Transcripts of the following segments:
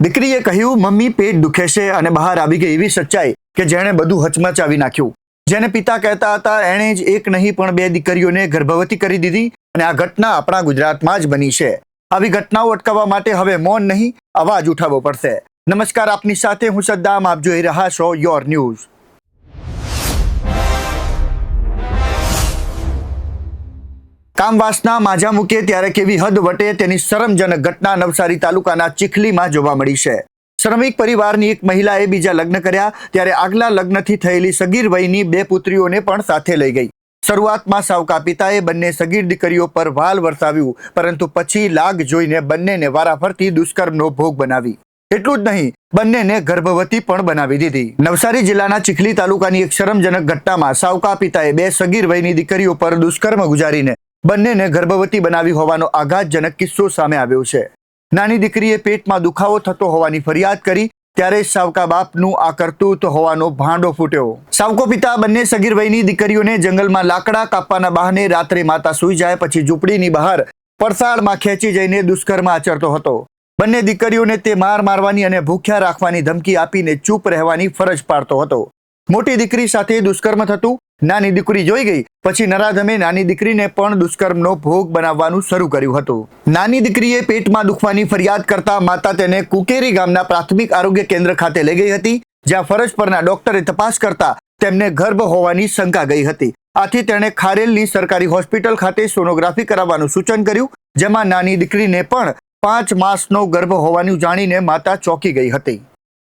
દીકરીએ કહ્યું, મમ્મી પેટ દુખે છે, અને બહાર આવી ગઈ એવી સચ્ચાઈ કે જેણે બધું હચમચાવી નાખ્યું. જેને પિતા કહેતા હતા એણે જ એક નહીં પણ બે દીકરીઓને ગર્ભવતી કરી દીધી, અને આ ઘટના આપણા ગુજરાતમાં જ બની છે. આવી ઘટનાઓ અટકાવવા માટે હવે મૌન નહીં, અવાજ ઉઠાવવો પડશે. નમસ્કાર, આપની સાથે હું સદ્દામ, આપ જોઈ રહ્યા છો યોર ન્યૂઝ. કામવાસના માજા મૂકે ત્યારે કેવી હદ વટે તેની શરમજનક ઘટના નવસારી તાલુકાના ચીખલીમાં જોવા મળી છે. શ્રમિક પરિવારની એક મહિલાએ બીજા લગ્ન કર્યા ત્યારે આગલા લગ્નથી થયેલી સગીર વયની બે પુત્રીઓને પણ સાથે લઈ ગઈ. શરૂઆતમાં સાવકા પિતાએ બંને સગીર દીકરીઓ પર વાલ વરસાવ્યું, પરંતુ પછી લાગ જોઈને બંનેને વારાફરતી દુષ્કર્મનો ભોગ બનાવી. એટલું જ નહીં, બંનેને ગર્ભવતી પણ બનાવી દીધી. નવસારી જિલ્લાના ચીખલી તાલુકાની એક શરમજનક ઘટનામાં સાવકા પિતાએ બે સગીર વયની દીકરીઓ પર દુષ્કર્મ ગુજારીને બંનેને ગર્ભવતી બનાવી હોવાનો આઘાતજનક કિસ્સો સામે આવ્યો છે. નાની દીકરીએ પેટમાં દુખાવો થતો હોવાની ફરિયાદ કરી ત્યારે સાવકા બાપનું આ કરતૂત હોવાનો ભાંડો ફૂટ્યો. સાવકો પિતા બંને સગીર વયની દીકરીઓને જંગલમાં લાકડા કાપવાના બહાને રાત્રે માતા સૂઈ જાય પછી ઝૂંપડીની બહાર પરસાળમાં ખેંચી જઈને દુષ્કર્મ આચરતો હતો. બંને દીકરીઓને તે મારવાની અને ભૂખ્યા રાખવાની ધમકી આપીને ચૂપ રહેવાની ફરજ પાડતો હતો. મોટી દીકરી સાથે દુષ્કર્મ થતું નાની દીકરી જોઈ ગઈ પછી નરાધમે નાની દીકરીને પણ દુષ્કર્મનો ભોગ બનાવવાનું શરૂ કર્યું હતું. નાની દીકરીએ પેટમાં દુખવાની ફરિયાદ કરતા માતા તેને કુકેરી ગામના પ્રાથમિક આરોગ્ય કેન્દ્ર ખાતે લઈ ગઈ હતી, જ્યાં ફરજ પરના ડોક્ટરે તપાસ કરતા તેમને ગર્ભ હોવાની શંકા ગઈ હતી. આથી તેણે ખારેલની સરકારી હોસ્પિટલ ખાતે સોનોગ્રાફી કરાવવાનું સૂચન કર્યું, જેમાં નાની દીકરીને પણ 5 માસનો ગર્ભ હોવાનું જાણીને માતા ચોંકી ગઈ હતી.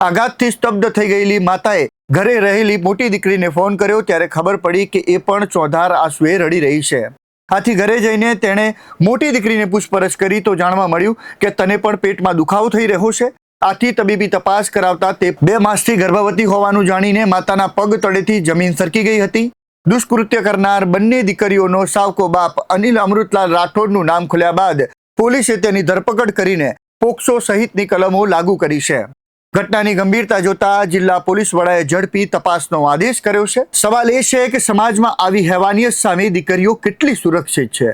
આઘાતથી સ્તબ્ધ થઈ ગયેલી માતાએ ઘરે રહેલી મોટી દીકરીને ફોન કર્યો ત્યારે ખબર પડી કે એ પણ ચોધાર આંસુએ રડી રહી છે. આથી ઘરે જઈને તેણે મોટી દીકરીને પૂછપરછ કરી તો જાણવા મળ્યું કે તને પણ પેટમાં દુખાવો થઈ રહ્યો છે. આથી તબીબી તપાસ કરાવતા તે 2 માસથી ગર્ભવતી હોવાનું જાણીને માતાના પગ તળેથી જમીન સરકી ગઈ હતી. દુષ્કૃત્ય કરનાર બંને દીકરીઓનો સાવકો બાપ અનિલ અમૃતલાલ રાઠોડનું નામ ખુલ્યા બાદ પોલીસે તેની ધરપકડ કરીને પોક્સો સહિતની કલમો લાગુ કરી છે. ઘટનાની ગંભીરતા જોતા જિલ્લા પોલીસ વડાએ ઝડપી તપાસનો આદેશ કર્યો છે. સવાલ એ છે કે સમાજમાં આવી હેવાનિયત સામે દીકરીઓ કેટલી સુરક્ષિત છે?